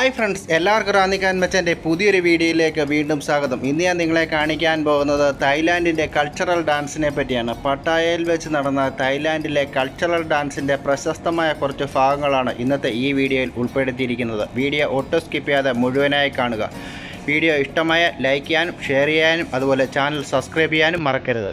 Hi friends, എല്ലാവർക്കും റാന്നിക്കാൻ മച്ചൻ്റെ പുതിയൊരു വീഡിയോയിലേക്ക് വീണ്ടും സ്വാഗതം. ഇന്ന് ഞാൻ നിങ്ങളെ കാണിക്കാൻ പോകുന്നത് തായ്ലാൻഡിൻ്റെ കൾച്ചറൽ ഡാൻസിനെ പറ്റിയാണ്. പട്ടായയിൽ വെച്ച് നടന്ന തായ്ലാൻഡിലെ കൾച്ചറൽ ഡാൻസിൻ്റെ പ്രശസ്തമായ കുറച്ച് ഭാഗങ്ങളാണ് ഇന്നത്തെ ഈ വീഡിയോയിൽ ഉൾപ്പെടുത്തിയിരിക്കുന്നത്. വീഡിയോ ഒട്ടും സ്കിപ്പ് ചെയ്യാതെ മുഴുവനായി കാണുക. വീഡിയോ ഇഷ്ടമായ ലൈക്ക് ചെയ്യാനും ഷെയർ ചെയ്യാനും അതുപോലെ ചാനൽ സബ്സ്ക്രൈബ് ചെയ്യാനും മറക്കരുത്.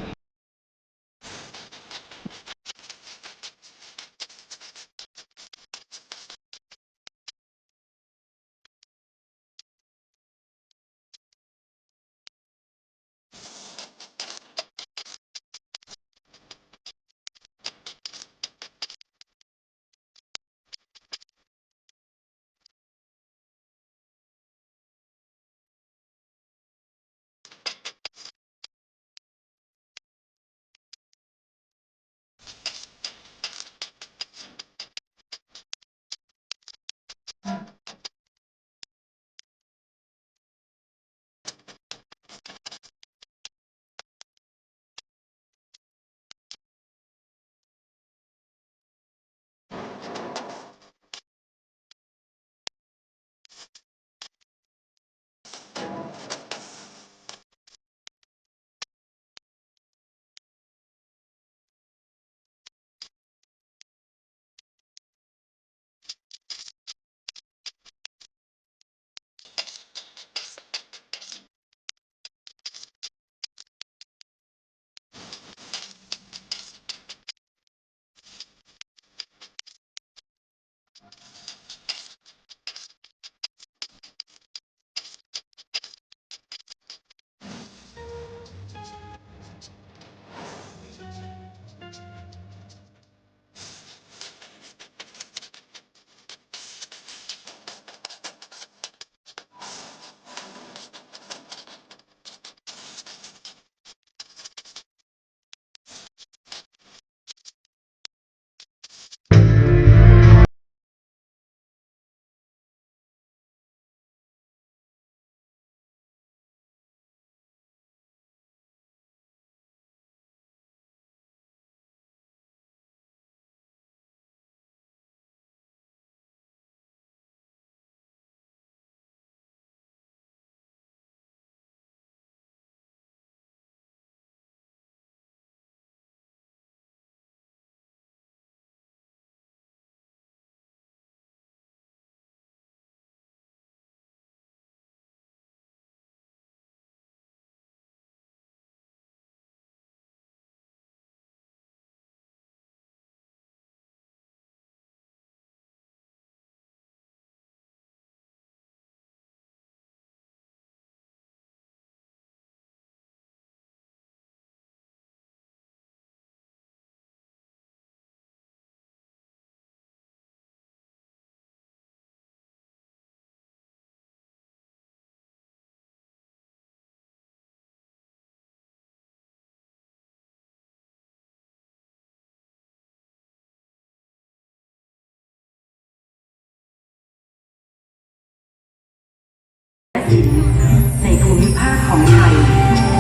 ในภูมิภาคของไทย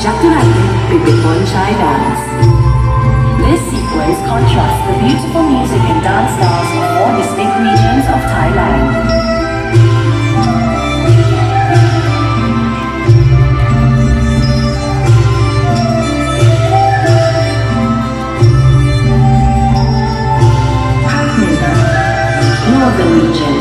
Jaturaden Bibit Chai dance. This sequence contrasts the beautiful music and dance styles of four distinct regions of Thailand. Phak Nina, Northern region.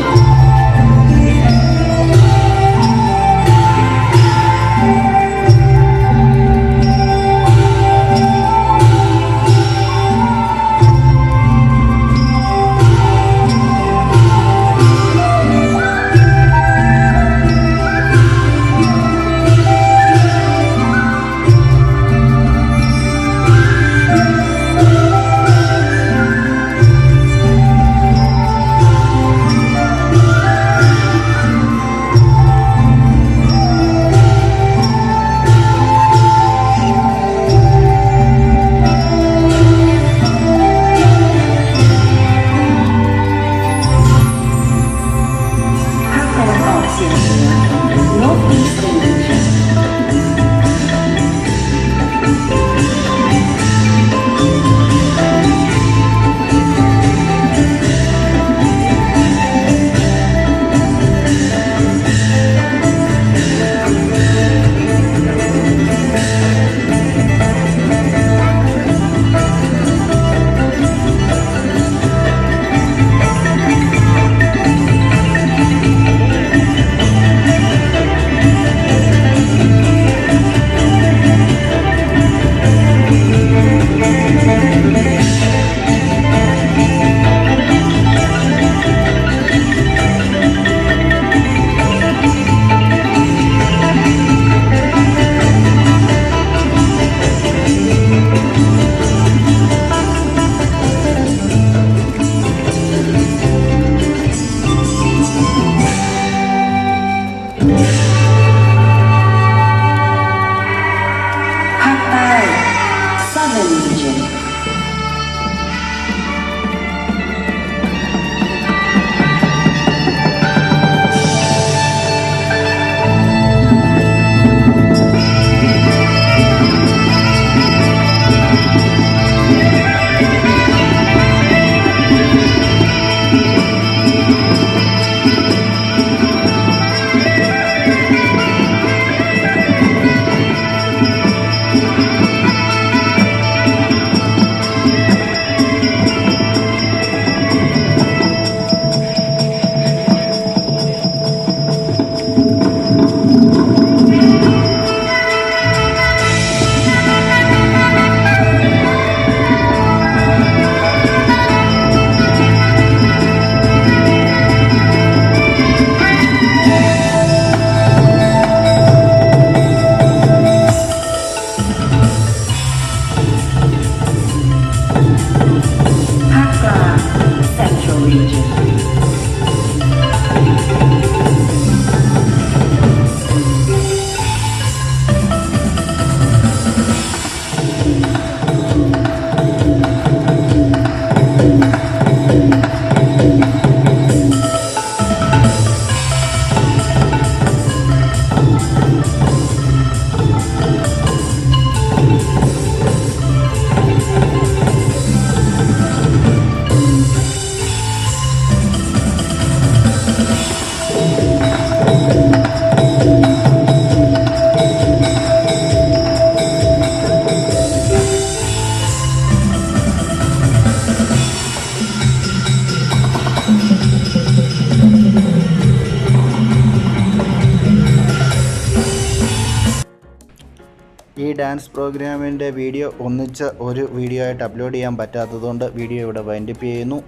ഈ ഡാൻസ് പ്രോഗ്രാമിൻ്റെ വീഡിയോ ഒന്നിച്ച് ഒരു വീഡിയോ ആയിട്ട് അപ്ലോഡ് ചെയ്യാൻ പറ്റാത്തതുകൊണ്ട് വീഡിയോ ഇവിടെ വൈൻഡപ്പ് ചെയ്യുന്നു.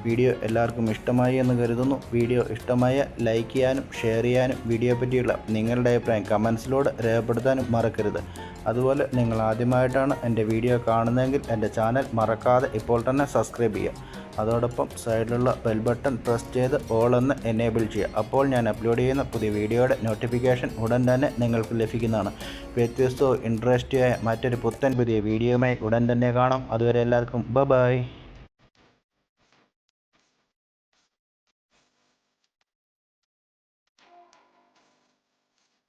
വീഡിയോ എല്ലാവർക്കും ഇഷ്ടമായി എന്ന് കരുതുന്നു. വീഡിയോ ഇഷ്ടമായ ലൈക്ക് ചെയ്യാനും ഷെയർ ചെയ്യാനും വീഡിയോയെ പറ്റിയുള്ള നിങ്ങളുടെ അഭിപ്രായം കമൻസിലൂടെ രേഖപ്പെടുത്താനും മറക്കരുത്. അതുപോലെ നിങ്ങൾ ആദ്യമായിട്ടാണ് എൻ്റെ വീഡിയോ കാണുന്നതെങ്കിൽ എൻ്റെ ചാനൽ മറക്കാതെ ഇപ്പോൾ തന്നെ സബ്സ്ക്രൈബ് ചെയ്യുക. അതോടൊപ്പം സൈഡിലുള്ള ബെൽ ബട്ടൺ പ്രസ് ചെയ്ത് ഓൾ എന്ന് എനേബിൾ ചെയ്യുക. അപ്പോൾ ഞാൻ അപ്ലോഡ് ചെയ്യുന്ന പുതിയ വീഡിയോയുടെ നോട്ടിഫിക്കേഷൻ ഉടൻ തന്നെ നിങ്ങൾക്ക് ലഭിക്കുന്നതാണ്. വ്യത്യസ്തവും ഇൻട്രസ്റ്റിംഗ് ആയ മറ്റൊരു പുത്തൻ പുതിയ വീഡിയോയുമായി ഉടൻ തന്നെ കാണാം. അതുവരെ എല്ലാവർക്കും ബൈ.